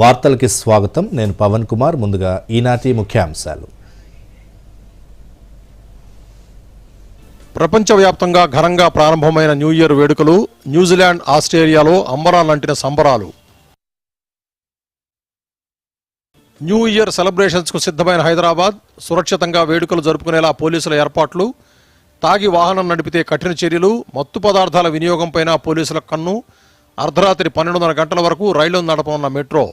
వార్తలకి స్వాగతం. నేను పవన్ కుమార్. ముందుగా ఈనాటి ముఖ్యాంశాలు. ప్రపంచవ్యాప్తంగా ఘనంగా ప్రారంభమైన న్యూ ఇయర్ వేడుకలు. న్యూజిలాండ్, ఆస్ట్రేలియాలో అంబరాలంటిన సంబరాలు. న్యూ ఇయర్ సెలబ్రేషన్స్కు సిద్ధమైన హైదరాబాద్. సురక్షితంగా వేడుకలు జరుపుకునేలా పోలీసుల ఏర్పాట్లు. తాగి వాహనం నడిపితే కఠిన చర్యలు. మత్తు పదార్థాల వినియోగంపైన పోలీసుల కన్ను. అర్ధరాత్రి 12:30 గంటల వరకు రైళ్లు నడపనున్న మెట్రో.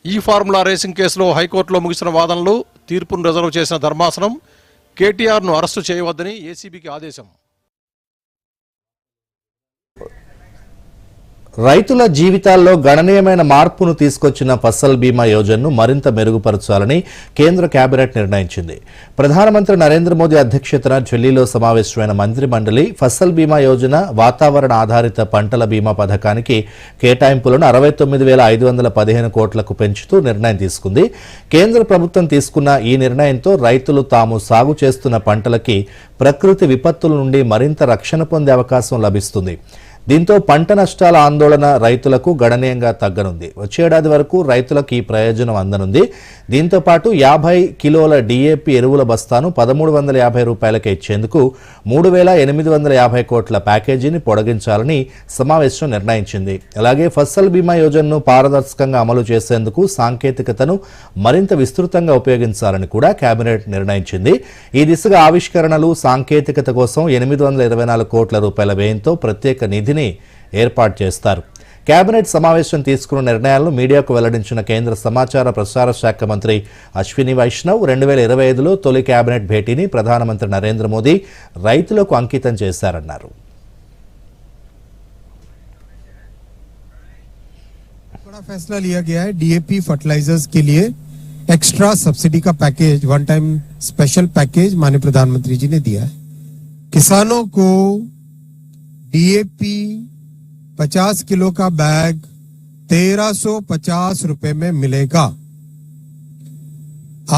ఈ ఫార్ములా రేసింగ్ కేసులో హైకోర్టులో ముగిసిన వాదనలు. తీర్పును రిజర్వ్ చేసిన ధర్మాసనం కేటీఆర్ను అరెస్టు చేయవద్దని ఏసీబీకి ఆదేశం. రైతుల జీవితాల్లో గణనీయమైన మార్పును తీసుకొచ్చిన ఫసల్ బీమా యోజనను మరింత మెరుగుపరచాలని కేంద్ర కేబినెట్ నిర్ణయించింది. ప్రధానమంత్రి నరేంద్ర మోదీ అధ్యక్షతన ఢిల్లీలో సమావేశమైన మంత్రి మండలి ఫసల్ బీమా యోజన వాతావరణ ఆధారిత పంటల బీమా పథకానికి కేటాయింపులను 69,515 కోట్లకు పెంచుతూ నిర్ణయం తీసుకుంది. కేంద్ర ప్రభుత్వం తీసుకున్న ఈ నిర్ణయంతో రైతులు తాము సాగు చేస్తున్న పంటలకి ప్రకృతి విపత్తుల నుండి మరింత రక్షణ పొందే అవకాశం లభిస్తుంది. దీంతో పంట నష్టాల ఆందోళన రైతులకు గణనీయంగా తగ్గనుంది. వచ్చే ఏడాది వరకు రైతులకు ఈ ప్రయోజనం అందనుంది. దీంతో పాటు 50 కిలోల డీఏపీ ఎరువుల బస్తాను 1,350 రూపాయలకే ఇచ్చేందుకు 3,850 కోట్ల ప్యాకేజీని పొడిగించాలని సమావేశం నిర్ణయించింది. అలాగే ఫసల్ బీమా యోజనను పారదర్శకంగా అమలు చేసేందుకు సాంకేతికతను మరింత విస్తృతంగా ఉపయోగించాలని కూడా కేబినెట్ నిర్ణయించింది. ఈ దిశగా ఆవిష్కరణలు, సాంకేతికత కోసం 824 కోట్ల రూపాయల వ్యయంతో ప్రత్యేక నిధిని ఏర్పాటు చేస్తారు. కేబినెట్ సమావేశం తీసుకున్న నిర్ణయాలను మీడియాకు వెల్లడించిన కేంద్ర సమాచార ప్రసార శాఖ మంత్రి అశ్విని వైష్ణవ్ 2025లో తొలి కేబినెట్ భేటీని ప్రధానమంత్రి నరేంద్ర మోదీ రైతులకు అంకితం చేశారన్నారు. बड़ा फैसला लिया गया है डीएपी फर्टिलाइजर्स के लिए एक्स्ट्रा सब्सिडी का package, one time special package माननीय प्रधानमंत्री जी ने दिया है. किसानों को डीएपी 50 किलो का बैग 1,350 रुपए में मिलेगा.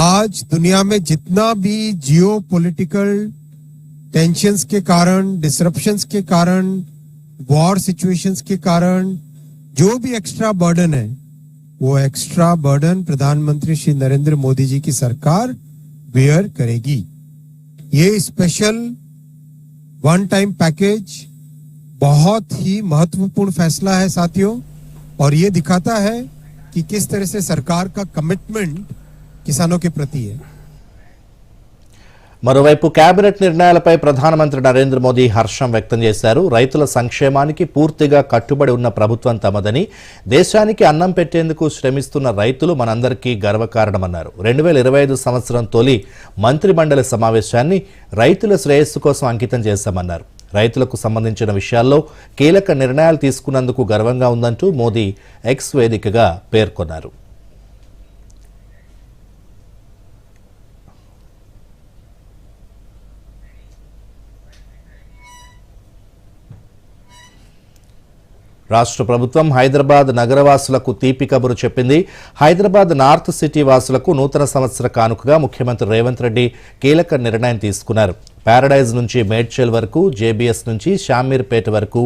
आज दुनिया में जितना भी जियो पॉलिटिकल टेंशंस के कारण, डिसरप्शंस के कारण, वॉर सिचुएशंस के कारण जो भी एक्स्ट्रा बर्डन है, वो एक्स्ट्रा बर्डन प्रधानमंत्री श्री नरेंद्र मोदी जी की सरकार बेयर करेगी. ये स्पेशल वन टाइम पैकेज बहुत ही महत्वपूर्ण फैसला है साथियों, और ये दिखाता है कि किस तरह से सरकार का कमिटमेंट किसानों के प्रति है. మరోవైపు కేబినెట్ నిర్ణయాలపై ప్రధానమంత్రి నరేంద్ర మోదీ హర్షం వ్యక్తం చేశారు. రైతుల సంక్షేమానికి పూర్తిగా కట్టుబడి ఉన్న ప్రభుత్వం తమదని, దేశానికి అన్నం పెట్టేందుకు శ్రమిస్తున్న రైతులు మనందరికీ గర్వకారణమన్నారు. 2025 సంవత్సరం తొలి మంత్రి మండలి సమావేశాన్ని రైతుల శ్రేయస్సు కోసం అంకితం చేశామన్నారు. రైతులకు సంబంధించిన విషయాల్లో కీలక నిర్ణయాలు తీసుకున్నందుకు గర్వంగా ఉందంటూ మోదీ ఎక్స్ వేదికగా పేర్కొన్నారు. రాష్ట్ర ప్రభుత్వం హైదరాబాద్ నగరవాసులకు తీపి కబురు చెప్పింది. హైదరాబాద్ నార్త్ సిటీ వాసులకు నూతన సంవత్సర కానుకగా ముఖ్యమంత్రి రేవంత్ రెడ్డి కీలక నిర్ణయం తీసుకున్నారు. ప్యారడైజ్ నుంచి మేడ్చల్ వరకు, జేబీఎస్ నుంచి షామీర్పేట వరకు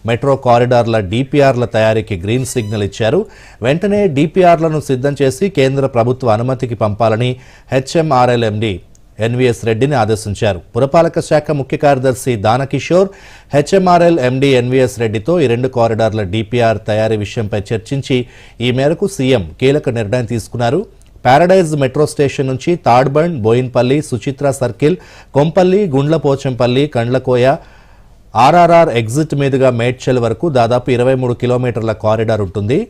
మెట్రో కారిడార్ల డీపీఆర్ల తయారీకి గ్రీన్ సిగ్నల్ ఇచ్చారు. వెంటనే డీపీఆర్లను సిద్ధం చేసి కేంద్ర ప్రభుత్వ అనుమతికి పంపాలని హెచ్ఎంఆర్ఎల్ ఎండీ ఎన్వీఎస్ రెడ్డిని ఆదేశించారు. పురపాలక శాఖ ముఖ్య కార్యదర్శి దానకిషోర్ హెచ్ఎంఆర్ఎల్ ఎండీ ఎన్వీఎస్ రెడ్డితో ఈ 2 కారిడార్ల డీపీఆర్ తయారీ విషయంపై చర్చించి ఈ మేరకు సీఎం కీలక నిర్ణయం తీసుకున్నారు. ప్యారడైజ్ మెట్రో స్టేషన్ నుంచి తాడ్బండ్, బోయిన్పల్లి, సుచిత్ర సర్కిల్, కొంపల్లి, గుండ్లపోచంపల్లి, కండ్లకోయ, ఆర్ఆర్ఆర్ ఎగ్జిట్ మీదుగా మేడ్చల్ వరకు దాదాపు 23 కిలోమీటర్ల కారిడార్ ఉంటుంది.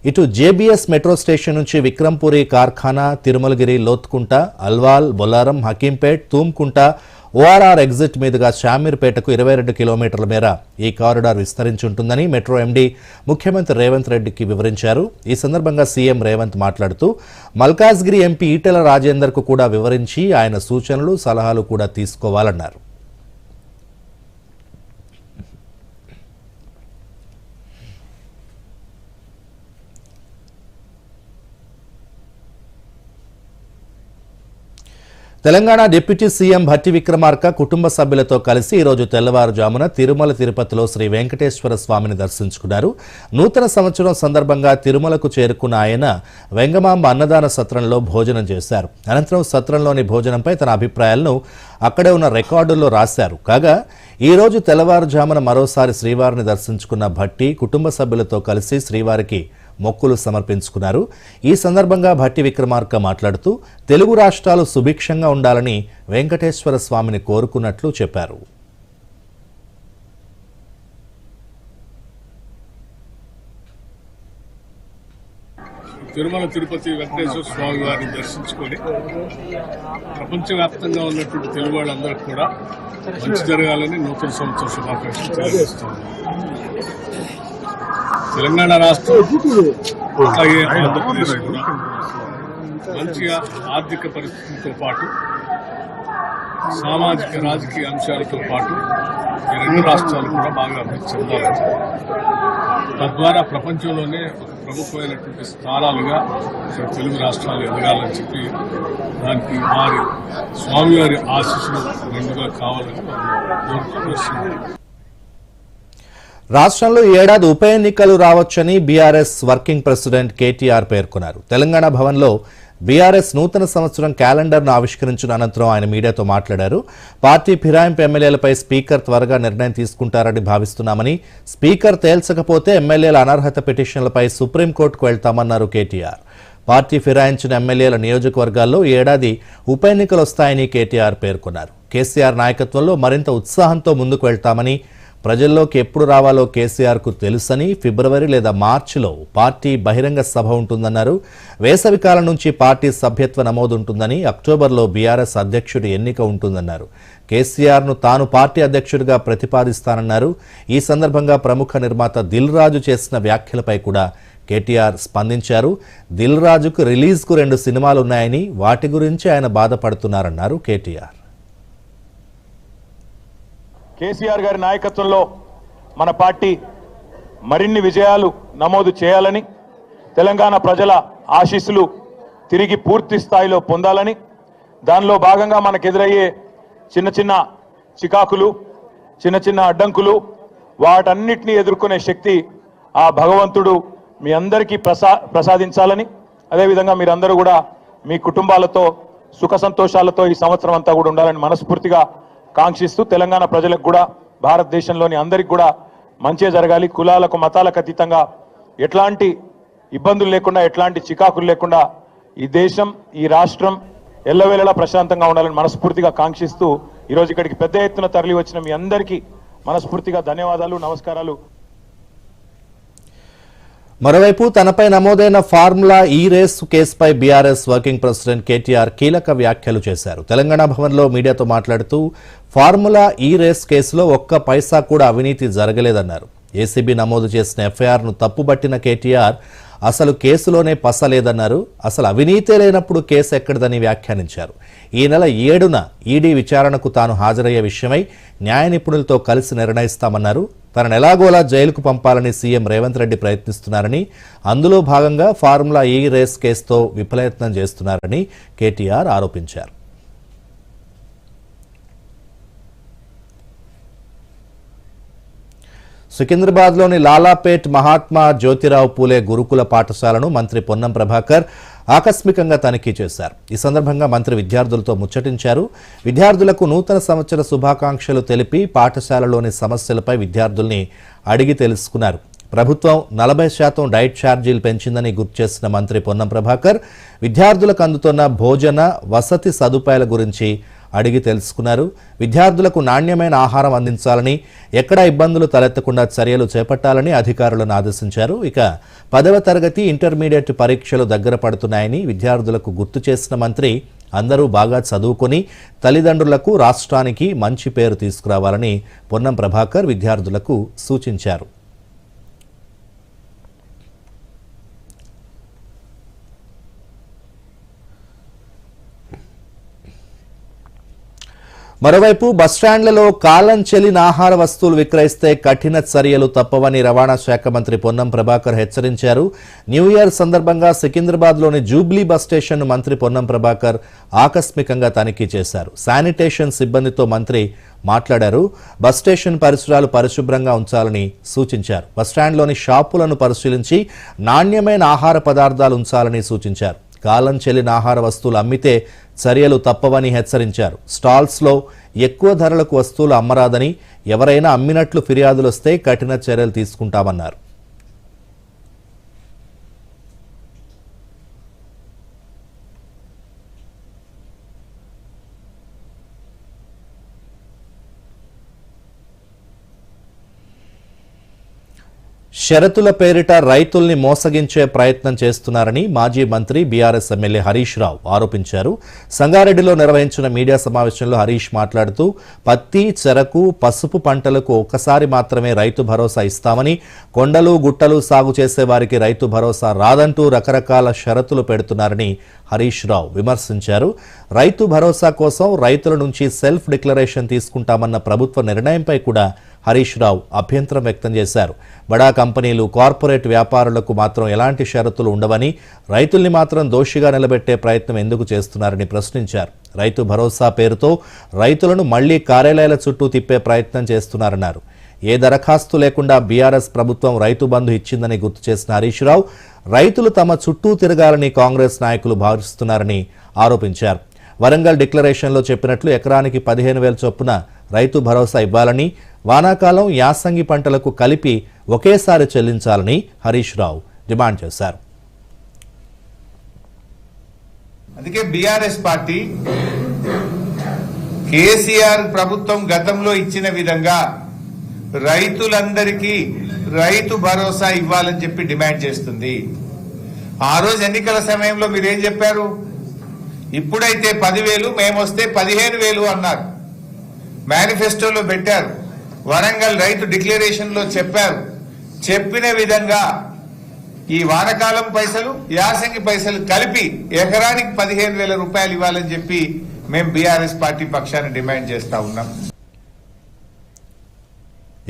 ఇటు జేబీఎస్ మెట్రో స్టేషన్ నుంచి విక్రంపురి కార్ఖానా, తిరుమలగిరి, లోత్కుంట, అల్వాల్, బొల్లారం, హకీంపేట్, తూమ్కుంట, ఓఆర్ఆర్ ఎగ్జిట్ మీదుగా షామీర్పేటకు 22 కిలోమీటర్ల మేర ఈ కారిడార్ విస్తరించుంటుందని మెట్రో ఎండీ ముఖ్యమంత్రి రేవంత్ రెడ్డికి వివరించారు. ఈ సందర్భంగా సీఎం రేవంత్ మాట్లాడుతూ మల్కాజ్గిరి ఎంపీ ఈటెల రాజేందర్కు కూడా వివరించి ఆయన సూచనలు, సలహాలు కూడా తీసుకోవాలన్నారు. తెలంగాణ డిప్యూటీ సీఎం భట్టి విక్రమార్క కుటుంబ సభ్యులతో కలిసి ఈరోజు తెల్లవారుజామున తిరుమల తిరుపతిలో శ్రీ వెంకటేశ్వర స్వామిని దర్శించుకున్నారు. నూతన సంవత్సరం సందర్భంగా తిరుమలకు చేరుకున్న ఆయన వెంగమాంబ అన్నదాన సత్రంలో భోజనం చేశారు. అనంతరం సత్రంలోని భోజనంపై తన అభిప్రాయాలను అక్కడే ఉన్న రికార్డుల్లో రాశారు. కాగా ఈ రోజు తెల్లవారుజామున మరోసారి శ్రీవారిని దర్శించుకున్న భట్టి కుటుంబ సభ్యులతో కలిసి శ్రీవారికి మొక్కులు సమర్పించుకున్నారు. ఈ సందర్భంగా భట్టి విక్రమార్క మాట్లాడుతూ తెలుగు రాష్ట్రాలు సుభిక్షంగా ఉండాలని వెంకటేశ్వర స్వామిని కోరుకున్నట్లు చెప్పారు. తిరుమల తిరుపతి వెంకటేశ్వర స్వామి వారిని దర్శించుకొని ప్రపంచవ్యాప్తంగా ఉన్నటువంటి తెలుగు వాళ్ళందరికీ కూడా మంచి జరగాలని నూతన సంవత్సర శుభాకాంక్షలు తెలియజేస్తున్నాను. తెలంగాణ రాష్ట్రం అలాగే ఆంధ్రప్రదేశ్ కూడా మంచిగా ఆర్థిక పరిస్థితులతో పాటు సామాజిక రాజకీయ అంశాలతో పాటు ఈ రెండు రాష్ట్రాలు కూడా బాగా అభివృద్ధి చెందాలని, తద్వారా ప్రపంచంలోనే ఒక ప్రముఖమైనటువంటి స్థానాలుగా తెలుగు రాష్ట్రాలు ఎదగాలని చెప్పి దానికి వారి స్వామివారి ఆశీస్సులు మెండుగా కావాలని కోరుకుంటున్నాను. రాష్ట్రంలో ఈ ఏడాది ఉప ఎన్నికలు రావచ్చని బీఆర్ఎస్ వర్కింగ్ ప్రెసిడెంట్ కేటీఆర్ పేర్కొన్నారు. తెలంగాణ భవన్లో బీఆర్ఎస్ నూతన సంవత్సరం క్యాలెండర్ను ఆవిష్కరించిన అనంతరం ఆయన మీడియాతో మాట్లాడారు. పార్టీ ఫిరాయింపు ఎమ్మెల్యేలపై స్పీకర్ త్వరగా నిర్ణయం తీసుకుంటారని భావిస్తున్నామని, స్పీకర్ తేల్చకపోతే ఎమ్మెల్యేల అనర్హత పిటిషన్లపై సుప్రీంకోర్టుకు వెళ్తామన్నారు కేటీఆర్. పార్టీ ఫిరాయించిన ఎమ్మెల్యేల నియోజకవర్గాల్లో ఈ ఏడాది ఉప ఎన్నికలు వస్తాయని కేటీఆర్ పేర్కొన్నారు. కేసీఆర్ నాయకత్వంలో మరింత ఉత్సాహంతో ముందుకు వెళ్తామని, ప్రజల్లోకి ఎప్పుడు రావాలో కేసీఆర్కు తెలుసని, ఫిబ్రవరి లేదా మార్చిలో పార్టీ బహిరంగ సభ ఉంటుందన్నారు. వేసవి కాలం నుంచి పార్టీ సభ్యత్వ నమోదు ఉంటుందని, అక్టోబర్లో బీఆర్ఎస్ అధ్యక్షుడి ఎన్నిక ఉంటుందన్నారు. కేసీఆర్ను తాను పార్టీ అధ్యక్షుడిగా ప్రతిపాదిస్తానన్నారు. ఈ సందర్భంగా ప్రముఖ నిర్మాత దిల్ రాజు చేసిన వ్యాఖ్యలపై కూడా కేటీఆర్ స్పందించారు. దిల్ రాజుకు రిలీజ్కు 2 సినిమాలు ఉన్నాయని, వాటి గురించి ఆయన బాధపడుతున్నారన్నారు కేటీఆర్. కేసీఆర్ గారి నాయకత్వంలో మన పార్టీ మరిన్ని విజయాలు నమోదు చేయాలని, తెలంగాణ ప్రజల ఆశీస్సులు తిరిగి పూర్తి స్థాయిలో పొందాలని, దానిలో భాగంగా మనకు ఎదురయ్యే చిన్న చిన్న చికాకులు, చిన్న చిన్న అడ్డంకులు, వాటన్నిటినీ ఎదుర్కొనే శక్తి ఆ భగవంతుడు మీ అందరికీ ప్రసాదించాలని, అదేవిధంగా మీరందరూ కూడా మీ కుటుంబాలతో సుఖ సంతోషాలతో ఈ సంవత్సరం అంతా కూడా ఉండాలని మనస్ఫూర్తిగా కాంక్షిస్తూ, తెలంగాణ ప్రజలకు కూడా భారతదేశంలోని అందరికి కూడా మంచిగా జరగాలి, కులాలకు మతాలకు అతీతంగా ఎట్లాంటి ఇబ్బందులు లేకుండా, ఎట్లాంటి చికాకులు లేకుండా ఈ దేశం, ఈ రాష్ట్రం ఎల్లవేళలా ప్రశాంతంగా ఉండాలని మనస్ఫూర్తిగా కాంక్షిస్తూ ఈరోజు ఇక్కడికి పెద్ద ఎత్తున తరలి వచ్చిన మీ అందరికీ మనస్ఫూర్తిగా ధన్యవాదాలు, నమస్కారాలు. మరోవైపు తనపై నమోదైన ఫార్ములా ఈ రేసు కేసుపై బీఆర్ఎస్ వర్కింగ్ ప్రెసిడెంట్ కేటీఆర్ కీలక వ్యాఖ్యలు చేశారు. తెలంగాణ భవన్లో మీడియాతో మాట్లాడుతూ ఫార్ములా ఈ రేస్ కేసులో ఒక్క పైసా కూడా అవినీతి జరగలేదన్నారు. ఏసీబీ నమోదు చేసిన ఎఫ్ఐఆర్ను తప్పుబట్టిన కేటీఆర్ అసలు కేసులోనే పస లేదన్నారు. అసలు అవినీతే లేనప్పుడు కేసు ఎక్కడిదని వ్యాఖ్యానించారు. ఈ నెల 7న ఈడీ విచారణకు తాను హాజరయ్యే విషయమై న్యాయ నిపుణులతో కలిసి నిర్ణయిస్తామన్నారు. తనను ఎలాగోలా జైలుకు పంపాలని సీఎం రేవంత్ రెడ్డి ప్రయత్నిస్తున్నారని, అందులో భాగంగా ఫార్ములా ఈ రేస్ కేసుతో విఫలయత్నం చేస్తున్నారని కేటీఆర్ ఆరోపించారు. సికింద్రాబాద్లోని లాలాపేట్ మహాత్మా జ్యోతిరావు పూలే గురుకుల పాఠశాలను మంత్రి పొన్నం ప్రభాకర్ ఆకస్మికంగా తనిఖీ చేశారు. ఈ సందర్భంగా మంత్రి విద్యార్థులతో ముచ్చటించారు. విద్యార్థులకు నూతన సంవత్సర శుభాకాంక్షలు తెలిపి పాఠశాలలోని సమస్యలపై విద్యార్థుల్ని అడిగి తెలుసుకున్నారు. ప్రభుత్వం 40% డైట్ ఛార్జీలు పెంచిందని గుర్తు చేసిన మంత్రి పొన్నం ప్రభాకర్ విద్యార్థులకు అందుతున్న భోజన వసతి సదుపాయాల గురించి అడిగి తెలుసుకున్నారు. విద్యార్థులకు నాణ్యమైన ఆహారం అందించాలని, ఎక్కడా ఇబ్బందులు తలెత్తకుండా చర్యలు చేపట్టాలని అధికారులను ఆదేశించారు. ఇక 10వ తరగతి ఇంటర్మీడియట్ పరీక్షలు దగ్గర పడుతున్నాయని విద్యార్థులకు గుర్తు చేసిన మంత్రి అందరూ బాగా చదువుకొని తల్లిదండ్రులకు, రాష్ట్రానికి మంచి పేరు తీసుకురావాలని పొన్నం ప్రభాకర్ విద్యార్థులకు సూచించారు. మరోవైపు బస్టాండ్లలో కాలం చెల్లిన ఆహార వస్తువులు విక్రయిస్తే కఠిన చర్యలు తప్పవని రవాణా శాఖ మంత్రి పొన్నం ప్రభాకర్ హెచ్చరించారు. న్యూ ఇయర్ సందర్భంగా సికింద్రాబాద్లోని జూబ్లీ బస్ స్టేషన్ను మంత్రి పొన్నం ప్రభాకర్ ఆకస్మికంగా తనిఖీ చేశారు. శానిటేషన్ సిబ్బందితో మంత్రి మాట్లాడారు. బస్ స్టేషన్ పరిసరాలు పరిశుభ్రంగా ఉంచాలని సూచించారు. బస్టాండ్లోని షాపులను పరిశీలించి నాణ్యమైన ఆహార పదార్థాలు ఉంచాలని సూచించారు. కాలం చెల్లిన ఆహార వస్తువులు అమ్మితే చర్యలు తప్పవని హెచ్చరించారు. స్టాల్స్లో ఎక్కువ ధరలకు వస్తువులు అమ్మరాదని, ఎవరైనా అమ్మినట్లు ఫిర్యాదులు వస్తే కఠిన చర్యలు తీసుకుంటామన్నారు. షరతుల పేరిట రైతుల్ని మోసగించే ప్రయత్నం చేస్తున్నారని మాజీ మంత్రి బీఆర్ఎస్ ఎమ్మెల్యే హరీష్ రావు ఆరోపించారు. సంగారెడ్డిలో నిర్వహించిన మీడియా సమావేశంలో హరీష్ మాట్లాడుతూ పత్తి, చెరకు, పసుపు పంటలకు ఒక్కసారి మాత్రమే రైతు భరోసా ఇస్తామని, కొండలు గుట్టలు సాగు చేసే వారికి రైతు భరోసా రాదంటూ రకరకాల షరతులు పెడుతున్నారని హరీష్ రావు విమర్శించారు. రైతు భరోసా కోసం రైతుల నుంచి సెల్ఫ్ డిక్లరేషన్ తీసుకుంటామన్న ప్రభుత్వ నిర్ణయంపై కూడా హరీష్ రావు అభ్యంతరం వ్యక్తం చేశారు. బడా కంపెనీలు, కార్పొరేట్ వ్యాపారులకు మాత్రం ఎలాంటి షరతులు ఉండవని, రైతుల్ని మాత్రం దోషిగా నిలబెట్టే ప్రయత్నం ఎందుకు చేస్తున్నారని ప్రశ్నించారు. రైతు భరోసా పేరుతో రైతులను మళ్లీ కార్యాలయాల చుట్టూ తిప్పే ప్రయత్నం చేస్తున్నారన్నారు. ఏ దరఖాస్తు లేకుండా బీఆర్ఎస్ ప్రభుత్వం రైతు బంధు ఇచ్చిందని గుర్తు చేసిన హరీష్ రావు రైతులు తమ చుట్టూ తిరగాలని కాంగ్రెస్ నాయకులు భావిస్తున్నారని ఆరోపించారు. వరంగల్ డిక్లరేషన్లో చెప్పినట్లు ఎకరానికి 15,000 చొప్పున రైతు భరోసా ఇవ్వాలని, వానాకాలం, యాసంగి పంటలకు కలిపి ఒకేసారి చెల్లించాలని హరీష్ రావు డిమాండ్ చేశారు. అందుకే బీఆర్ఎస్ పార్టీ కేసీఆర్ ప్రభుత్వం గతంలో ఇచ్చిన విధంగా రైతులందరికీ రైతు భరోసా ఇవ్వాలని చెప్పి డిమాండ్ చేస్తుంది. ఆ రోజు ఎన్నికల సమయంలో మీరేం చెప్పారు? ఇప్పుడైతే 10,000, మేమొస్తే 15,000 అన్నారు. మేనిఫెస్టోలో పెట్టారు. వరంగల్ రైతు డిక్లరేషన్ లో చెప్పారు. చెప్పిన విధంగా ఈ వానకాలం పైసలు, యాసంగి పైసలు కలిపి ఎకరానికి 15,000 రూపాయలు ఇవ్వాలని చెప్పి మేము బీఆర్ఎస్ పార్టీ పక్షాన్ని డిమాండ్ చేస్తా ఉన్నాం.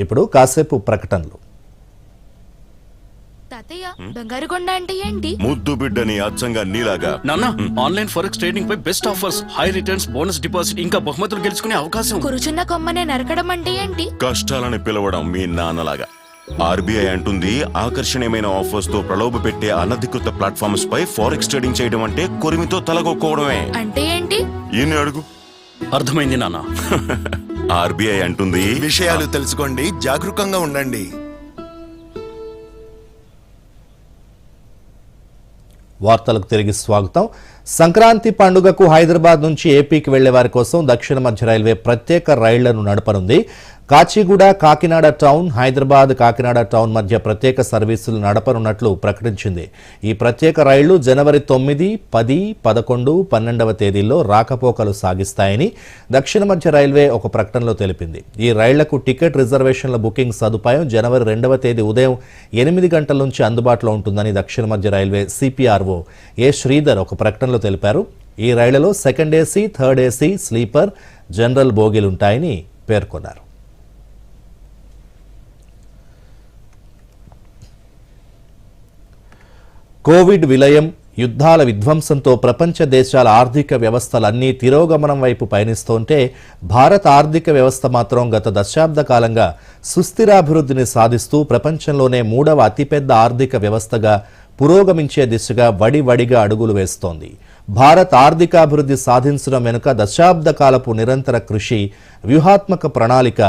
ఇప్పుడు కాసేపు ప్రకటనలు. తాతయ్య, బంగారు కొండ అంటే ఏంటి? ముద్దు బిడ్డని అచ్చంగా నీలాగా. నాన్న, ఆన్లైన్ ఫారెక్స్ ట్రేడింగ్ పై best offers, high returns, bonus deposit, ఇంకా బహుమతులు గెలుచుకునే అవకాశం. కురుచున్న కొమ్మనే నరకడం అంటే ఏంటి? కష్టాలని పిలవడం మీ నాన్నలాగా. ఆర్బీఐ అంటుంది ఆకర్షణీయమైన ఆఫర్స్ తో ప్రలోభ పెట్టే అనధికృత ప్లాట్ఫామ్స్ పై ఫారెక్స్ ట్రేడింగ్ చేయడం అంటే కొరిమితో తలగొక్కోవడమే. అంటే ఏంటి? ఈయన అడుగు. అర్థమైంది నాన్న. ఆర్బీఐ అంటుంది విషయాలు తెలుసుకోండి, జాగరూకంగా ఉండండి. వార్తలకు తిరిగి స్వాగతం. సంక్రాంతి పండుగకు హైదరాబాద్ నుంచి ఏపీకి వెళ్లే వారి కోసం దక్షిణ మధ్య రైల్వే ప్రత్యేక రైళ్లను నడపనుంది. కాచిగూడ, కాకినాడ టౌన్, హైదరాబాద్, కాకినాడ టౌన్ మధ్య ప్రత్యేక సర్వీసులు నడపనున్నట్లు ప్రకటించింది. ఈ ప్రత్యేక రైళ్లు జనవరి 9, 10, 11, 12వ తేదీల్లో రాకపోకలు సాగిస్తాయని దక్షిణ మధ్య రైల్వే ఒక ప్రకటనలో తెలిపింది. ఈ రైళ్లకు టికెట్ రిజర్వేషన్ల బుకింగ్ సదుపాయం జనవరి 2వ తేదీ ఉదయం 8 గంటల నుంచి అందుబాటులో ఉంటుందని దక్షిణ మధ్య రైల్వే సిపిఆర్ఓ ఏ శ్రీధర్ ఒక ప్రకటనలో తెలిపారు. ఈ రైళ్లలో second AC, third AC, sleeper, general బోగీలుంటాయని పేర్కొన్నారు. కోవిడ్ విలయం, యుద్ధాల విధ్వంసంతో ప్రపంచ దేశాల ఆర్థిక వ్యవస్థలన్నీ తిరోగమనం వైపు పయనిస్తుంటే భారత ఆర్థిక వ్యవస్థ మాత్రం గత దశాబ్ద కాలంగా సుస్థిరాభివృద్ధిని సాధిస్తూ ప్రపంచంలోనే 3వ అతిపెద్ద ఆర్థిక వ్యవస్థగా పురోగమించే దిశగా వడివడిగా అడుగులు వేస్తోంది. భారత్ ఆర్థికాభివృద్ధి సాధించడం వెనుక దశాబ్ద కాలపు నిరంతర కృషి, వ్యూహాత్మక ప్రణాళిక,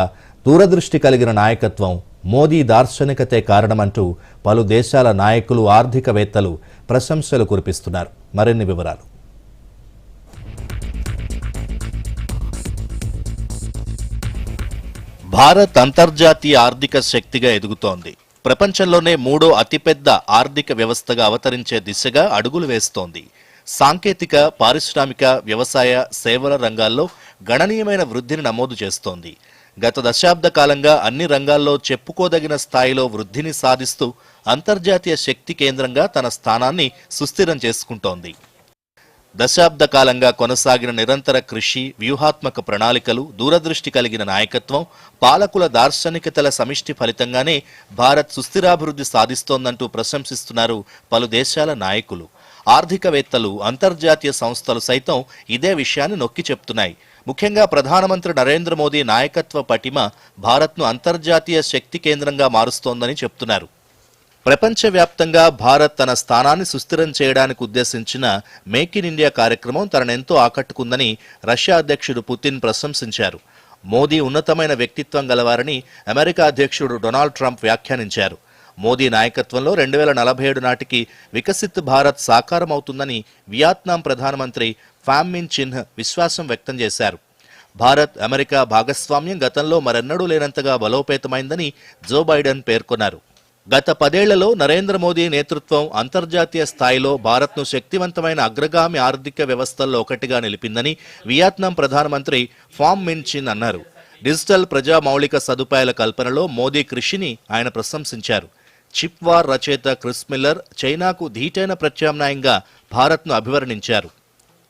దూరదృష్టి కలిగిన నాయకత్వం, మోదీ దార్శనికతే కారణమంటూ పలు దేశాల నాయకులు, ఆర్థికవేత్తలు ప్రశంసలు కురిపిస్తున్నారు. మరిన్ని వివరాలు. భారత్ అంతర్జాతీయ ఆర్థిక శక్తిగా ఎదుగుతోంది. ప్రపంచంలోనే 3వ అతిపెద్ద ఆర్థిక వ్యవస్థగా అవతరించే దిశగా అడుగులు వేస్తోంది. సాంకేతిక, పారిశ్రామిక, వ్యవసాయ, సేవల రంగాల్లో గణనీయమైన వృద్ధిని నమోదు చేస్తోంది. గత దశాబ్ద కాలంగా అన్ని రంగాల్లో చెప్పుకోదగిన స్థాయిలో వృద్ధిని సాధిస్తూ అంతర్జాతీయ శక్తి కేంద్రంగా తన స్థానాన్ని సుస్థిరం చేసుకుంటోంది. దశాబ్ద కాలంగా కొనసాగిన నిరంతర కృషి, వ్యూహాత్మక ప్రణాళికలు, దూరదృష్టి కలిగిన నాయకత్వం, పాలకుల దార్శనికతల సమిష్టి ఫలితంగానే భారత్ సుస్థిరాభివృద్ధి సాధిస్తోందంటూ ప్రశంసిస్తున్నారు పలు దేశాల నాయకులు. ఆర్థికవేత్తలు, అంతర్జాతీయ సంస్థలు సైతం ఇదే విషయాన్ని నొక్కి చెప్తున్నాయి. ముఖ్యంగా ప్రధానమంత్రి నరేంద్ర మోదీ నాయకత్వ పటిమ భారత్ను అంతర్జాతీయ శక్తి కేంద్రంగా మారుస్తోందని చెప్తున్నారు. ప్రపంచవ్యాప్తంగా భారత్ తన స్థానాన్ని సుస్థిరం చేయడానికి ఉద్దేశించిన మేక్ ఇన్ ఇండియా కార్యక్రమం తననెంతో ఆకట్టుకుందని రష్యా అధ్యక్షుడు పుతిన్ ప్రశంసించారు. మోదీ ఉన్నతమైన వ్యక్తిత్వం గలవారని అమెరికా అధ్యక్షుడు డొనాల్డ్ ట్రంప్ వ్యాఖ్యానించారు. మోదీ నాయకత్వంలో 2047 నాటికి వికసిత్ భారత్ సాకారమవుతుందని వియత్నాం ప్రధానమంత్రి ఫామ్ మిన్ చిన్ విశ్వాసం వ్యక్తం చేశారు. భారత్ అమెరికా భాగస్వామ్యం గతంలో మరెన్నడూ లేనంతగా బలోపేతమైందని జో బైడెన్ పేర్కొన్నారు. గత 10 ఏళ్లలో నరేంద్ర మోదీ నేతృత్వం అంతర్జాతీయ స్థాయిలో భారత్ను శక్తివంతమైన అగ్రగామి ఆర్థిక వ్యవస్థల్లో ఒకటిగా నిలిపిందని వియత్నాం ప్రధానమంత్రి ఫామ్ మిన్ చిన్ అన్నారు. డిజిటల్ ప్రజా మౌలిక సదుపాయాల కల్పనలో మోదీ కృషిని ఆయన ప్రశంసించారు. చిప్ వార్ రచయిత క్రిస్ మిల్లర్ చైనాకు ధీటైన ప్రత్యామ్నాయంగా భారత్ను అభివర్ణించారు.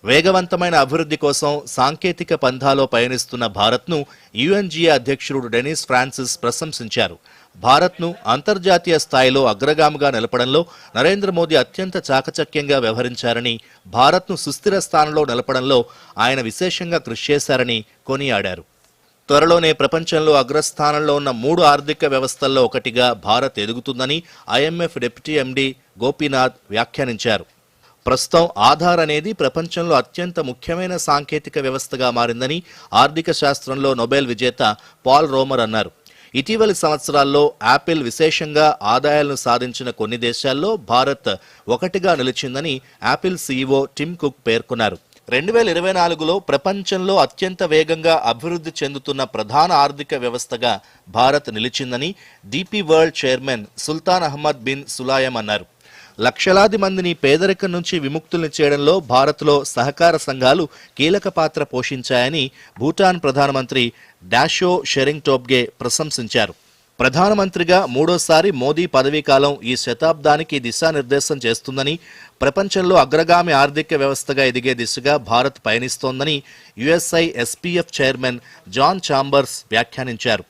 వేగవంతమైన అభివృద్ధి కోసం సాంకేతిక పంథాలో పయనిస్తున్న భారత్ను యుఎన్జిఏ అధ్యక్షుడు డెనిస్ ఫ్రాన్సిస్ ప్రశంసించారు. భారత్ను అంతర్జాతీయ స్థాయిలో అగ్రగామిగా నిలపడంలో నరేంద్ర మోదీ అత్యంత చాకచక్యంగా వ్యవహరించారని, భారత్ను సుస్థిర స్థానంలో నిలపడంలో ఆయన విశేషంగా కృషి చేశారని కొనియాడారు. త్వరలోనే ప్రపంచంలో అగ్రస్థానంలో ఉన్న 3 ఆర్థిక వ్యవస్థల్లో ఒకటిగా భారత్ ఎదుగుతుందని ఐఎంఎఫ్ డిప్యూటీ ఎండీ గోపీనాథ్ వ్యాఖ్యానించారు. ప్రస్తుతం ఆధార్ అనేది ప్రపంచంలో అత్యంత ముఖ్యమైన సాంకేతిక వ్యవస్థగా మారిందని ఆర్థిక శాస్త్రంలో నోబెల్ విజేత పాల్ రోమర్ అన్నారు. ఇటీవలి సంవత్సరాల్లో యాపిల్ విశేషంగా ఆదాయాలను సాధించిన కొన్ని దేశాల్లో భారత్ ఒకటిగా నిలిచిందని యాపిల్ సీఈఓ టిమ్ కుక్ పేర్కొన్నారు. 2024లో ప్రపంచంలో అత్యంత వేగంగా అభివృద్ధి చెందుతున్న ప్రధాన ఆర్థిక వ్యవస్థగా భారత్ నిలిచిందని డీపీ వరల్డ్ చైర్మన్ సుల్తాన్ అహ్మద్ బిన్ సులాయం అన్నారు. లక్షలాది మందిని పేదరికం నుంచి విముక్తుల్ని చేయడంలో భారత్లో సహకార సంఘాలు కీలక పాత్ర పోషించాయని భూటాన్ ప్రధానమంత్రి డాషో షెరింగ్ టోబ్గే ప్రశంసించారు. ప్రధానమంత్రిగా 3వసారి మోదీ పదవీకాలం ఈ శతాబ్దానికి దిశానిర్దేశం చేస్తుందని, ప్రపంచంలో అగ్రగామి ఆర్థిక వ్యవస్థగా ఎదిగే దిశగా భారత్ పయనిస్తోందని USI SPF chairman John Chambers వ్యాఖ్యానించారు.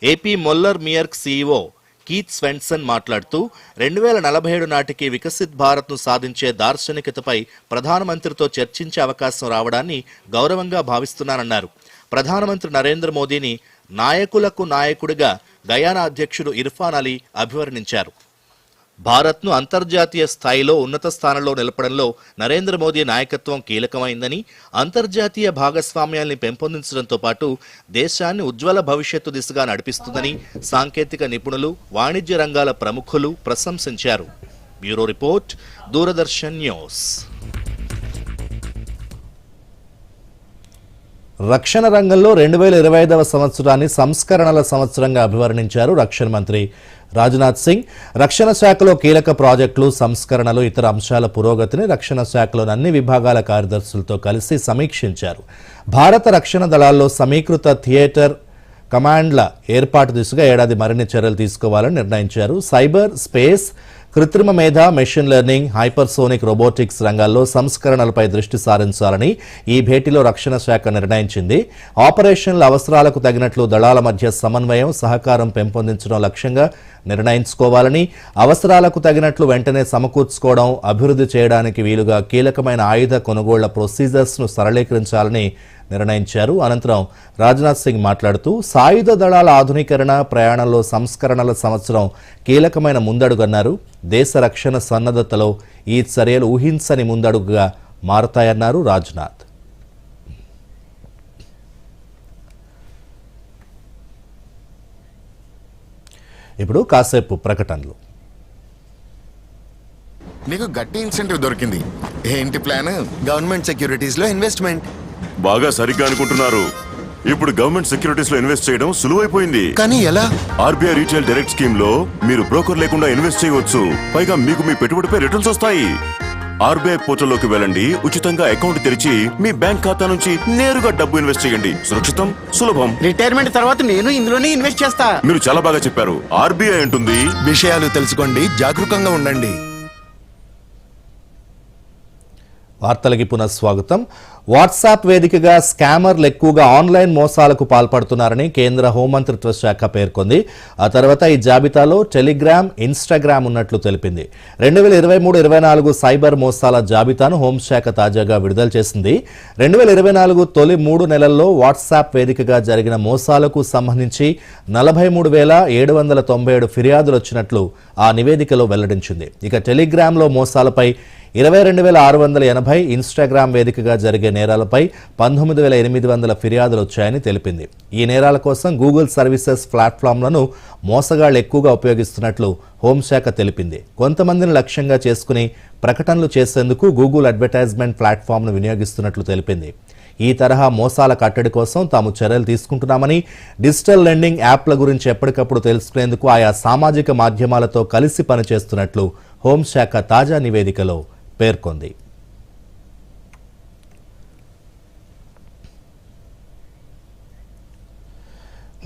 AP Moller Maersk CEO Keith Svenson మాట్లాడుతూ 2047 నాటికి వికసిత్ భారత్ను సాధించే దార్శనికతపై ప్రధానమంత్రితో చర్చించే అవకాశం రావడాన్ని గౌరవంగా భావిస్తున్నానన్నారు. ప్రధానమంత్రి నరేంద్ర మోదీని నాయకులకు నాయకుడిగా గయానా అధ్యక్షుడు ఇర్ఫాన్ అలీ అభివర్ణించారు. భారత్ను అంతర్జాతీయ స్థాయిలో ఉన్నత స్థానంలో నిలపడంలో నరేంద్ర మోదీ నాయకత్వం కీలకమైందని, అంతర్జాతీయ భాగస్వామ్యాల్ని పెంపొందించడంతో పాటు దేశాన్ని ఉజ్వల భవిష్యత్తు దిశగా నడిపిస్తుందని సాంకేతిక నిపుణులు, వాణిజ్య రంగాల ప్రముఖులు ప్రశంసించారు. Bureau report, Doordarshan news. రక్షణ రంగంలో 2025వ సంవత్సరాన్ని సంస్కరణల సంవత్సరంగా అభివర్ణించారు రక్షణ మంత్రి రాజ్నాథ్ సింగ్. రక్షణ శాఖలో కీలక ప్రాజెక్టులు, సంస్కరణలు, ఇతర అంశాల పురోగతిని రక్షణ శాఖలోని అన్ని విభాగాల కార్యదర్శులతో కలిసి సమీక్షించారు. భారత రక్షణ దళాల్లో సమీకృత థియేటర్ కమాండ్ల ఏర్పాటు దిశగా ఏడాది మరిన్ని చర్యలు తీసుకోవాలని నిర్ణయించారు. సైబర్, స్పేస్, కృత్రిమ మేధ, మెషిన్ లెర్నింగ్, హైపర్సోనిక్ రోబోటిక్స్ రంగాల్లో సంస్కరణలపై దృష్టి సారించాలని ఈ భేటీలో రక్షణ శాఖ నిర్ణయించింది. ఆపరేషన్ల అవసరాలకు తగినట్లు దళాల మధ్య సమన్వయం, సహకారం పెంపొందించడం లక్ష్యంగా నిర్ణయించుకోవాలని, అవసరాలకు తగినట్లు వెంటనే సమకూర్చుకోవడం, అభివృద్ధి చేయడానికి వీలుగా కీలకమైన ఆయుధ కొనుగోళ్ల ప్రొసీజర్స్ను సరళీకరించాలని నిర్ణయించారు. అనంతరం రాజ్నాథ్ సింగ్ మాట్లాడుతూ సాయుధ దళాల ఆధునీకరణ ప్రయాణంలో సంస్కరణల సంవత్సరం కీలకమైన ముందడుగన్నారు. దేశ రక్షణ సన్నద్ధతలో ఈ చర్యలు ఊహించని ముందడుగుగా మారతాయన్నారు రాజ్నాథ్. ఇప్పుడు కాసేపు ప్రకటనలు. నీకు గట్టి ఇన్సెంటివ్ దొరికింది. ఏంటి ప్లాన్? గవర్నమెంట్ సెక్యూరిటీస్ లో ఇన్వెస్ట్మెంట్. బాగా సరిగ్గా అనుకుంటున్నారు. ఇప్పుడు గవర్నమెంట్ సెక్యూరిటీస్ లో ఇన్వెస్ట్ చేయడం సులువైపోయింది. కానీ ఎలా? ఆర్బీఐ రీటైల్ డైరెక్ట్ స్కీమ్ లో మీరు బ్రోకర్ లేకుండా ఇన్వెస్ట్ చేయవచ్చు. పైగా మీకు మీ పెట్టుబడిపై రిటర్న్స్ వస్తాయి. ఆర్బీఐ పోర్టల్లోకి వెళ్ళండి, ఉచితంగా అకౌంట్ తెరిచి మీ బ్యాంక్ ఖాతా నుంచి నేరుగా డబ్బు ఇన్వెస్ట్ చేయండి. సురక్షితం, సులభం. రిటైర్మెంట్ తర్వాత నేను ఇందులోనే ఇన్వెస్ట్ చేస్తా. మీరు చాలా బాగా చెప్పారు. ఆర్బీఐ అంటుంది, విషయాలు తెలుసుకోండి, జాగరూకంగా ఉండండి. వార్తలకి పునఃస్వాగతం. వాట్సాప్ వేదికగా స్కామర్లు ఎక్కువగా ఆన్లైన్ మోసాలకు పాల్పడుతున్నారని కేంద్ర హోంమంత్రిత్వ శాఖ పేర్కొంది. ఆ తర్వాత ఈ జాబితాలో టెలిగ్రామ్, ఇన్స్టాగ్రామ్ ఉన్నట్లు తెలిపింది. 2023-24 సైబర్ మోసాల జాబితాను హోంశాఖ తాజాగా విడుదల చేసింది. 2024 తొలి 3 నెలల్లో వాట్సాప్ వేదికగా జరిగిన మోసాలకు సంబంధించి 43,797 ఫిర్యాదులు వచ్చినట్లు ఆ నివేదికలో వెల్లడించింది. ఇక టెలిగ్రామ్లో మోసాలపై 22,680, ఇన్స్టాగ్రామ్ వేదికగా జరిగే నేరాలపై 19,800 ఫిర్యాదులు వచ్చాయని తెలిపింది. ఈ నేరాల కోసం గూగుల్ సర్వీసెస్ ప్లాట్ఫామ్లను మోసగాళ్లు ఎక్కువగా ఉపయోగిస్తున్నట్లు హోంశాఖ తెలిపింది. కొంతమందిని లక్ష్యంగా చేసుకుని ప్రకటనలు చేసేందుకు గూగుల్ అడ్వర్టైజ్మెంట్ ప్లాట్ఫామ్ను వినియోగిస్తున్నట్లు తెలిపింది. ఈ తరహా మోసాల కట్టడి కోసం తాము చర్యలు తీసుకుంటున్నామని, డిజిటల్ లెండింగ్ యాప్ల గురించి ఎప్పటికప్పుడు తెలుసుకునేందుకు ఆయా సామాజిక మాధ్యమాలతో కలిసి పనిచేస్తున్నట్లు హోంశాఖ తాజా నివేదికలో పేర్కొంది.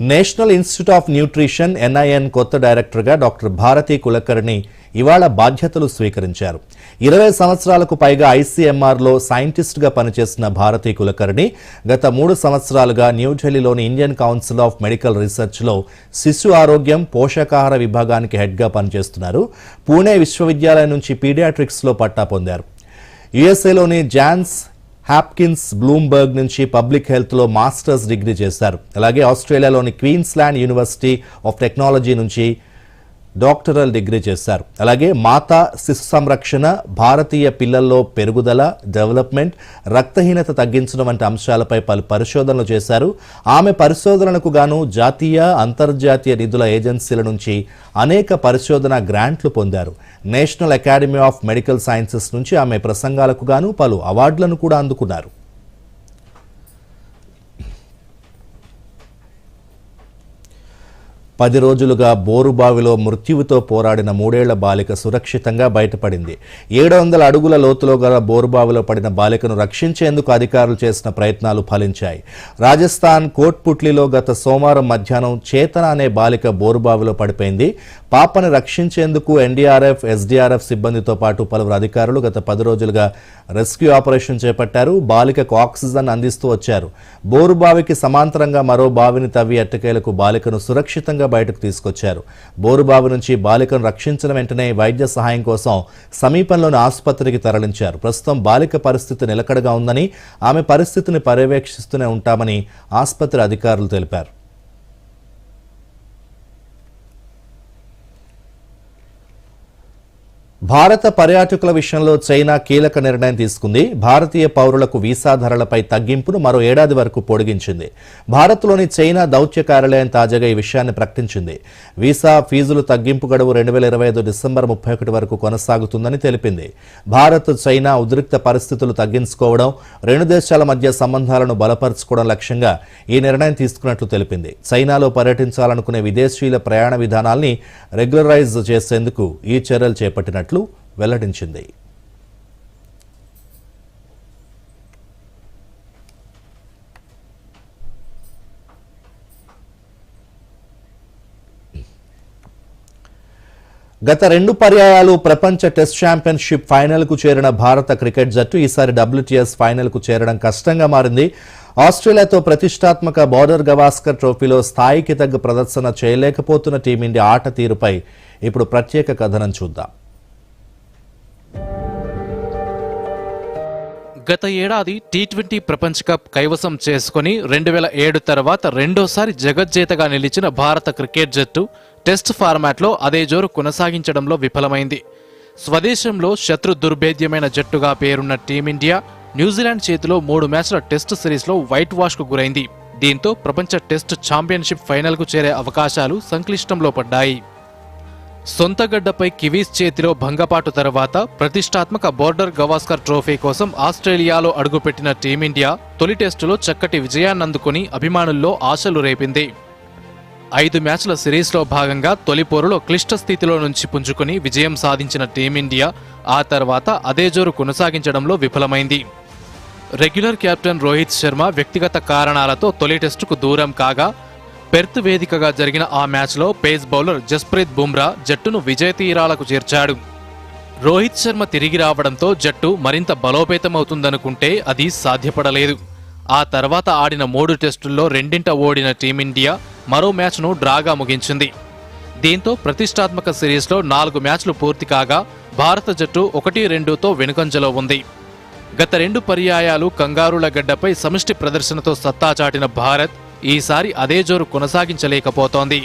National institute of nutrition NIN కొత్త డైరెక్టర్గా డాక్టర్ భారతి కులకర్ణి ఇవాళ బాధ్యతలు స్వీకరించారు. 20 సంవత్సరాలకు పైగా ICMRలో సైంటిస్ట్గా పనిచేసిన భారతి కులకర్ణి గత 3 సంవత్సరాలుగా న్యూఢిల్లీలోని ఇండియన్ కౌన్సిల్ ఆఫ్ మెడికల్ రీసెర్చ్లో శిశు ఆరోగ్యం, పోషకాహార విభాగానికి హెడ్గా పనిచేస్తున్నారు. పూణే విశ్వవిద్యాలయం నుంచి పీడియాట్రిక్స్లో పట్టా పొందారు. USAలోని జాన్స్ హాప్కిన్స్ బ్లూంబర్గ్ నుంచి పబ్లిక్ హెల్త్లో మాస్టర్స్ డిగ్రీ చేశారు. అలాగే ఆస్ట్రేలియాలోని క్వీన్స్లాండ్ యూనివర్సిటీ ఆఫ్ టెక్నాలజీ నుంచి డాక్టరల్ డిగ్రీ చేశారు. అలాగే మాతా శిశు సంరక్షణ, భారతీయ పిల్లల్లో పెరుగుదల, డెవలప్మెంట్, రక్తహీనత తగ్గించడం వంటి అంశాలపై పలు పరిశోధనలు చేశారు. ఆమె పరిశోధనలకు గాను జాతీయ, అంతర్జాతీయ నిధుల ఏజెన్సీల నుంచి అనేక పరిశోధన గ్రాంట్లు పొందారు. National academy of medical sciences నుంచి ఆమె ప్రసంగాలకు గాను పలు అవార్డులను కూడా అందుకున్నారు. పది రోజులుగా బోరుబావిలో మృత్యువుతో పోరాడిన 3 ఏళ్ల బాలిక సురక్షితంగా బయటపడింది. 700 అడుగుల లోతులో గల బోరుబావిలో పడిన బాలికను రక్షించేందుకు అధికారులు చేసిన ప్రయత్నాలు ఫలించాయి. రాజస్థాన్ కోట్పుట్లిలో గత సోమవారం మధ్యాహ్నం చేతన అనే బాలిక బోరుబావిలో పడిపోయింది. పాపని రక్షించేందుకు NDRF, SDRF సిబ్బందితో పాటు పలువురు అధికారులు గత 10 రోజులుగా రెస్క్యూ ఆపరేషన్ చేపట్టారు. బాలికకు ఆక్సిజన్ అందిస్తూ వచ్చారు. బోరుబావికి సమాంతరంగా మరో బావిని తవ్వి ఎట్టకేలకు బాలికను సురక్షితంగా బయటకు తీసుకొచ్చారు. బోరుబావి నుంచి బాలికను రక్షించిన వెంటనే వైద్య సహాయం కోసం సమీపంలోని ఆసుపత్రికి తరలించారు. ప్రస్తుతం బాలిక పరిస్థితి నిలకడగా ఉందని, ఆమె పరిస్థితిని పర్యవేక్షిస్తూనే ఉంటామని ఆసుపత్రి అధికారులు తెలిపారు. భారత పర్యాటకుల విషయంలో చైనా కీలక నిర్ణయం తీసుకుంది. భారతీయ పౌరులకు వీసా ధరలపై తగ్గింపును మరో ఏడాది వరకు పొడిగించింది. భారత్లోని చైనా దౌత్య కార్యాలయం తాజాగా ఈ విషయాన్ని ప్రకటించింది. వీసా ఫీజులు తగ్గింపు గడువు 2025 డిసెంబర్ 31 వరకు కొనసాగుతుందని తెలిపింది. భారత్, చైనా ఉద్రిక్త పరిస్థితులు తగ్గించుకోవడం, 2 దేశాల మధ్య సంబంధాలను బలపరుచుకోవడం లక్ష్యంగా ఈ నిర్ణయం తీసుకున్నట్లు తెలిపింది. చైనాలో పర్యటించాలనుకునే విదేశీయుల ప్రయాణ విధానాల్ని రెగ్యులరైజ్ చేసేందుకు ఈ చర్యలు చేపట్టినట్లు వెల్లడించింది. గత 2 పర్యాయాలు ప్రపంచ టెస్ట్ ఛాంపియన్షిప్ ఫైనల్కు చేరిన భారత క్రికెట్ జట్టు ఈసారి WTS ఫైనల్కు చేరడం కష్టంగా మారింది. ఆస్ట్రేలియాతో ప్రతిష్టాత్మక బోర్డర్ గవాస్కర్ ట్రోఫీలో స్థాయికి తగ్గ ప్రదర్శన చేయలేకపోతున్న టీమిండియా ఆట తీరుపై ఇప్పుడు ప్రత్యేక కథనం చూద్దాం. గత ఏడాది T20 ప్రపంచ కప్ కైవసం చేసుకుని 2007 తర్వాత రెండోసారి జగజ్జేతగా నిలిచిన భారత క్రికెట్ జట్టు టెస్ట్ ఫార్మాట్లో అదే జోరు కొనసాగించడంలో విఫలమైంది. స్వదేశంలో శత్రు దుర్భేద్యమైన జట్టుగా పేరున్న టీమిండియా న్యూజిలాండ్ చేతిలో 3 మ్యాచ్ల టెస్ట్ సిరీస్లో వైట్ వాష్కు గురైంది. దీంతో ప్రపంచ టెస్ట్ ఛాంపియన్షిప్ ఫైనల్కు చేరే అవకాశాలు సంక్లిష్టంలో పడ్డాయి. సొంత గడ్డపై కివీస్ చేతిలో భంగపాటు తర్వాత ప్రతిష్టాత్మక బోర్డర్ గవాస్కర్ ట్రోఫీ కోసం ఆస్ట్రేలియాలో అడుగుపెట్టిన టీమిండియా తొలి టెస్టులో చక్కటి విజయాన్నందుకుని అభిమానుల్లో ఆశలు రేపింది. 5 మ్యాచ్ల సిరీస్లో భాగంగా తొలి పోరులో క్లిష్ట స్థితిలో నుంచి పుంజుకుని విజయం సాధించిన టీమిండియా ఆ తర్వాత అదే జోరు కొనసాగించడంలో విఫలమైంది. రెగ్యులర్ కెప్టెన్ రోహిత్ శర్మ వ్యక్తిగత కారణాలతో తొలి టెస్టుకు దూరం కాగా, పెర్త్ వేదికగా జరిగిన ఆ మ్యాచ్లో పేస్ బౌలర్ జస్ప్రీత్ బుమ్రా జట్టును విజయ తీరాలకు చేర్చాడు. రోహిత్ శర్మ తిరిగి రావడంతో జట్టు మరింత బలోపేతమవుతుందనుకుంటే అది సాధ్యపడలేదు. ఆ తర్వాత ఆడిన 3 టెస్టుల్లో 2 ఓడిన టీమిండియా మరో మ్యాచ్ను డ్రాగా ముగించింది. దీంతో ప్రతిష్టాత్మక సిరీస్లో 4 మ్యాచ్లు పూర్తి కాగా భారత జట్టు 1-2తో వెనుకంజలో ఉంది. గత 2 పర్యాయాలు కంగారుల గడ్డపై సమిష్టి ప్రదర్శనతో సత్తా చాటిన భారత్ ఈసారి అదే జోరు కొనసాగించలేకపోతోంది.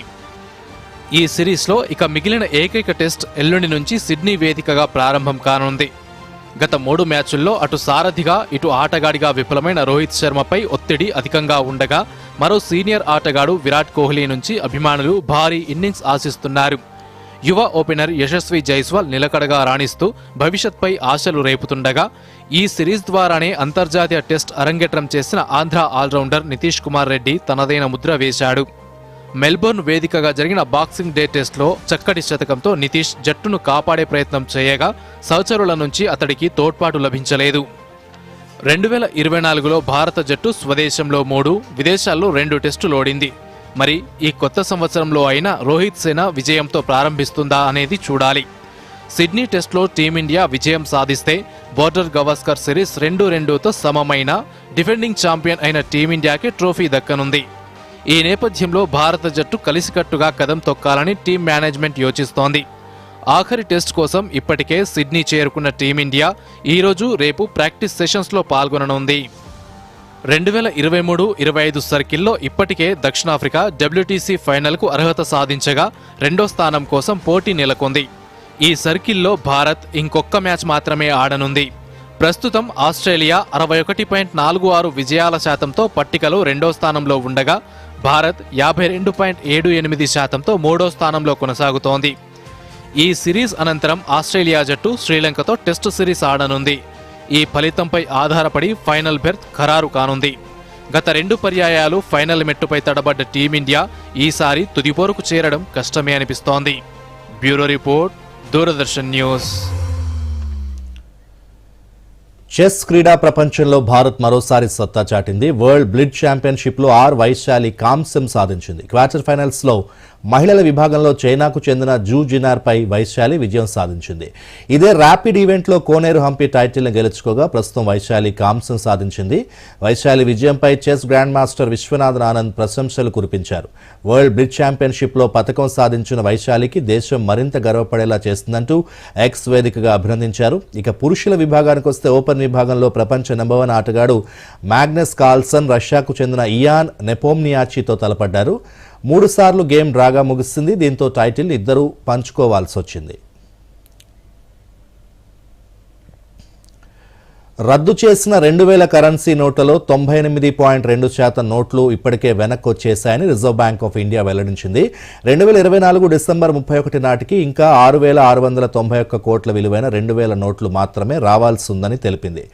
ఈ సిరీస్లో ఇక మిగిలిన ఏకైక టెస్ట్ ఎల్లుండి నుంచి సిడ్నీ వేదికగా ప్రారంభం కానుంది. గత 3 మ్యాచుల్లో అటు సారథిగా ఇటు ఆటగాడిగా విఫలమైన రోహిత్ శర్మపై ఒత్తిడి అధికంగా ఉండగా మరో సీనియర్ ఆటగాడు విరాట్ కోహ్లీ నుంచి అభిమానులు భారీ ఇన్నింగ్స్ ఆశిస్తున్నారు. యువ ఓపెనర్ యశస్వి జైస్వాల్ నిలకడగా రాణిస్తూ భవిష్యత్పై ఆశలు రేపుతుండగా ఈ సిరీస్ ద్వారానే అంతర్జాతీయ టెస్ట్ అరంగేట్రం చేసిన ఆంధ్ర ఆల్రౌండర్ నితీష్ కుమార్ రెడ్డి తనదైన ముద్ర వేశాడు. మెల్బోర్న్ వేదికగా జరిగిన బాక్సింగ్ డే టెస్ట్లో చక్కటి శతకంతో నితీష్ జట్టును కాపాడే ప్రయత్నం చేయగా సహచరుల నుంచి అతడికి తోడ్పాటు లభించలేదు. 2024లో భారత జట్టు స్వదేశంలో 3, విదేశాల్లో 2 టెస్టులు ఓడింది. మరి ఈ కొత్త సంవత్సరంలో అయినా రోహిత్ సేన విజయంతో ప్రారంభిస్తుందా అనేది చూడాలి. సిడ్నీ టెస్ట్లో టీమిండియా విజయం సాధిస్తే బోర్డర్ గవాస్కర్ సిరీస్ 2-2తో సమమైన డిఫెండింగ్ ఛాంపియన్ అయిన టీమిండియాకే ట్రోఫీ దక్కనుంది. ఈ నేపథ్యంలో భారత జట్టు కలిసికట్టుగా కదం తొక్కాలని టీం మేనేజ్మెంట్ యోచిస్తోంది. ఆఖరి టెస్ట్ కోసం ఇప్పటికే సిడ్నీ చేరుకున్న టీమిండియా ఈరోజు రేపు ప్రాక్టీస్ సెషన్స్లో పాల్గొననుంది. 2023-25 సర్కిల్లో ఇప్పటికే దక్షిణాఫ్రికా WTC ఫైనల్కు అర్హత సాధించగా 2వ స్థానం కోసం పోటీ నెలకొంది. ఈ సర్కిల్లో భారత్ ఇంకొక్క మ్యాచ్ మాత్రమే ఆడనుంది. ప్రస్తుతం ఆస్ట్రేలియా 61.46 విజయాల శాతంతో పట్టికలో 2వ స్థానంలో ఉండగా భారత్ 52.78 శాతంతో 3వ స్థానంలో కొనసాగుతోంది. ఈ సిరీస్ అనంతరం ఆస్ట్రేలియా జట్టు శ్రీలంకతో టెస్టు సిరీస్ ఆడనుంది. ఈ ఫలితంపై ఆధారపడి ఫైనల్ బెర్త్ ఖరారు కానుంది. గత 2 పర్యాయాలు ఫైనల్ మెట్టుపై తడబడ్డ టీమిండియా ఈసారి తుదిపోరుకు చేరడం కష్టమే అనిపిస్తోంది. Bureau report, Doordarshan news. Chess క్రీడా ప్రపంచంలో భారత్ మరోసారి సత్తా చాటింది. వరల్డ్ బ్లిడ్ ఛాంపియన్షిప్లో వైశాలి కాంస్యం సాధించింది. క్వార్టర్ ఫైనల్స్లో మహిళల విభాగంలో చైనాకు చెందిన జూ జినార్ పై వైశాలి విజయం సాధించింది. ఇదే ర్యాపిడ్ ఈవెంట్లో కోనేరు హంపి టైటిల్ను గెలుచుకోగా ప్రస్తుతం వైశాలి కాంస్యం సాధించింది. వైశాలి విజయంపై chess grand master Viswanathan Anand ప్రశంసలు కురిపించారు. వరల్డ్ బ్లిడ్ ఛాంపియన్షిప్లో పతకం సాధించిన వైశాలికి దేశం మరింత గర్వపడేలా చేస్తుందంటూ ఎక్స్ వేదికగా అభినందించారు. ఇక పురుషుల విభాగానికి వస్తే ఓపెన్ విభాగంలో ప్రపంచ నెంబర్ 1 ఆటగాడు మ్యాగ్నస్ కార్ల్సన్ రష్యాకు చెందిన ఇయాన్ నెపోమ్నియాచితో తలపడ్డారు. 3 సార్లు గేమ్ డ్రాగా ముగిసింది. దీంతో టైటిల్ ఇద్దరూ పంచుకోవాల్సి వచ్చింది. రద్దు చేసిన 2000 కరెన్సీ నోట్లలో 98.2% నోట్లు ఇప్పటికే వెనక్కి వచ్చేశాయని రిజర్వ్ బ్యాంక్ ఆఫ్ ఇండియా వెల్లడించింది. 2024 డిసెంబర్ 31 నాటికి ఇంకా 6,691 కోట్ల విలువైన 2000 నోట్లు మాత్రమే రావాల్సి ఉందని తెలిపింది.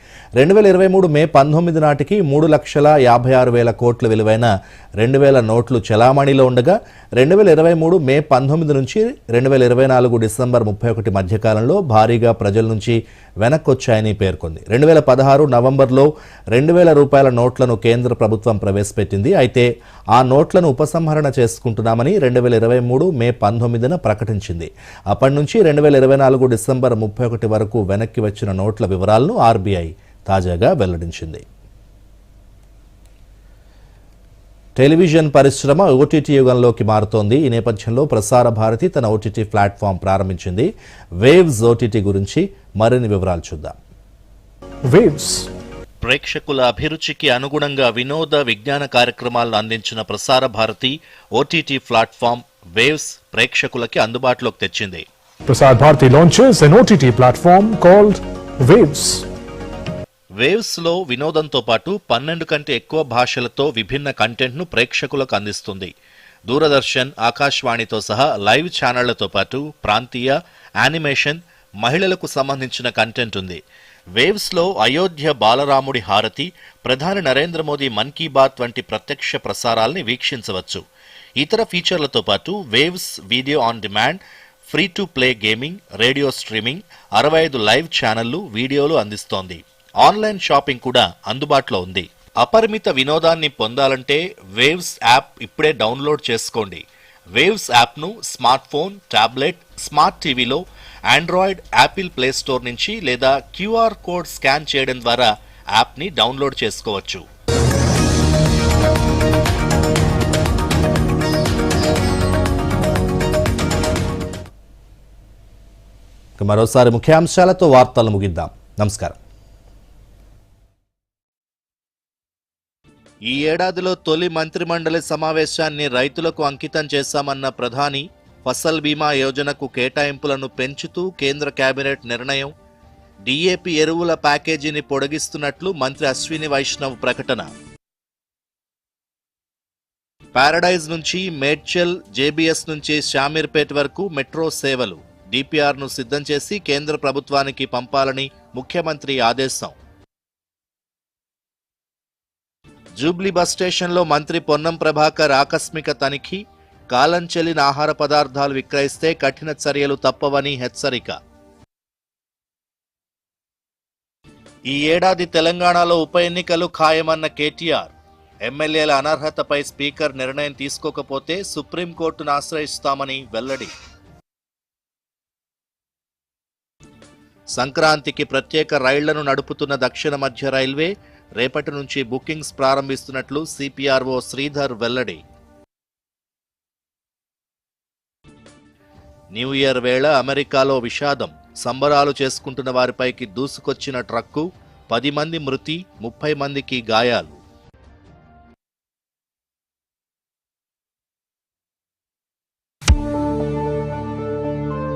2023 మే 19 నాటికి 3,56,000 కోట్ల విలువైన 2000 నోట్లు చలామణిలో ఉండగా 2023 మే 19 నుంచి 2024 డిసెంబర్ 31 మధ్యకాలంలో భారీగా ప్రజల నుంచి వెనక్కొచ్చాయని పేర్కొంది. 2016 నవంబర్లో 2,000 రూపాయల నోట్లను కేంద్ర ప్రభుత్వం ప్రవేశపెట్టింది. అయితే ఆ నోట్లను ఉపసంహరణ చేసుకుంటున్నామని 2023 మే 19న ప్రకటించింది. అప్పటి నుంచి 2024 డిసెంబర్ 31 వరకు వెనక్కి వచ్చిన నోట్ల వివరాలను ఆర్బీఐ తాజాగా వెల్లడించింది. టెలివిజన్ పరిశ్రమ ఓటీటీ యుగంలోకి మారుతోంది. ఈ నేపథ్యంలో ప్రసార భారతి తన ఓటీటీ ప్లాట్ఫామ్ ప్రారంభించింది. వేవ్స్ ఓటీటీ గురించి మరిన్ని వివరాలు చూద్దాం. వేవ్స్ ప్రేక్షకుల అభిరుచికి అనుగుణంగా వినోద విజ్ఞాన కార్యక్రమాలను అందించిన Prasar Bharati OTT platform waves ప్రేక్షకులకి అందుబాటులోకి తెచ్చింది. Prasar Bharati launches an OTT platform called Waves. Waves లో వినోదంతో పాటు 12 కంటే ఎక్కువ భాషలతో విభిన్న కంటెంట్ ను ప్రేక్షకులకు అందిస్తుంది. దూరదర్శన్, ఆకాశవాణితో సహా లైవ్ ఛానళ్లతో పాటు ప్రాంతీయ, యానిమేషన్, మహిళలకు సంబంధించిన కంటెంట్ ఉంది. వేవ్స్ లో అయోధ్య బాలరాముడి హారతి, ప్రధాని నరేంద్ర మోదీ మన్ కీ బాత్ వంటి ప్రత్యక్ష ప్రసారాల్ని వీక్షించవచ్చు. ఇతర ఫీచర్లతో పాటు Waves video on demand, free to play gaming, radio streaming, 65 live ఛానళ్లు, వీడియోలు అందిస్తోంది. ఆన్లైన్ షాపింగ్ కూడా అందుబాటులో ఉంది. అపరిమిత వినోదాన్ని పొందాలంటే వేవ్స్ యాప్ ఇప్పుడే డౌన్లోడ్ చేసుకోండి. వేవ్స్ యాప్ను స్మార్ట్ ఫోన్, టాబ్లెట్, స్మార్ట్ టీవీలో ఆండ్రాయిడ్, యాపిల్ ప్లే స్టోర్ నుంచి లేదా క్యూఆర్ కోడ్ స్కాన్ చేయడం ద్వారా యాప్ని డౌన్లోడ్ చేసుకోవచ్చు. మరోసారి ముఖ్యాంశాలతో వార్తలు ముగిద్దాం. నమస్కారం. ఈ ఏడాదిలో తొలి మంత్రిమండలి సమావేశాన్ని రైతులకు అంకితం చేశామన్న ప్రధాని, ఫసల్ బీమా యోజనకు కేటాయింపులను పెంచుతూ కేంద్ర కేబినెట్ నిర్ణయం, డీఏపీ ఎరువుల ప్యాకేజీని పొడిగిస్తున్నట్లు మంత్రి అశ్విని వైష్ణవ్ ప్రకటన. పారడైజ్ నుంచి మేడ్చల్, జేబీఎస్ నుంచి షామీర్పేట్ వరకు మెట్రో సేవలు డిపిఆర్ను సిద్ధం చేసి కేంద్ర ప్రభుత్వానికి పంపాలని ముఖ్యమంత్రి ఆదేశం. జూబ్లీ బస్ స్టేషన్లో మంత్రి పొన్నం ప్రభాకర్ ఆకస్మిక తనిఖీ, కాలం చెల్లిన ఆహార పదార్థాలు విక్రయిస్తే కఠిన చర్యలు తప్పవని హెచ్చరిక. ఈ ఏడాది తెలంగాణలో ఉప ఎన్నికలు ఖాయమన్న కేటీఆర్, ఎమ్మెల్యేల అనర్హతపై స్పీకర్ నిర్ణయం తీసుకోకపోతే సుప్రీంకోర్టును ఆశ్రయిస్తామని వెల్లడి. సంక్రాంతికి ప్రత్యేక రైళ్లను నడుపుతున్న దక్షిణ మధ్య రైల్వే రేపటి నుంచి బుకింగ్స్ ప్రారంభిస్తున్నట్లు సిపిఆర్ఓ శ్రీధర్ వెల్లడి. న్యూ ఇయర్ వేళ అమెరికాలో విషాదం, సంబరాలు చేసుకుంటున్న వారిపైకి దూసుకొచ్చిన ట్రక్కు, 10 మంది మృతి, 30 మందికి గాయాలు.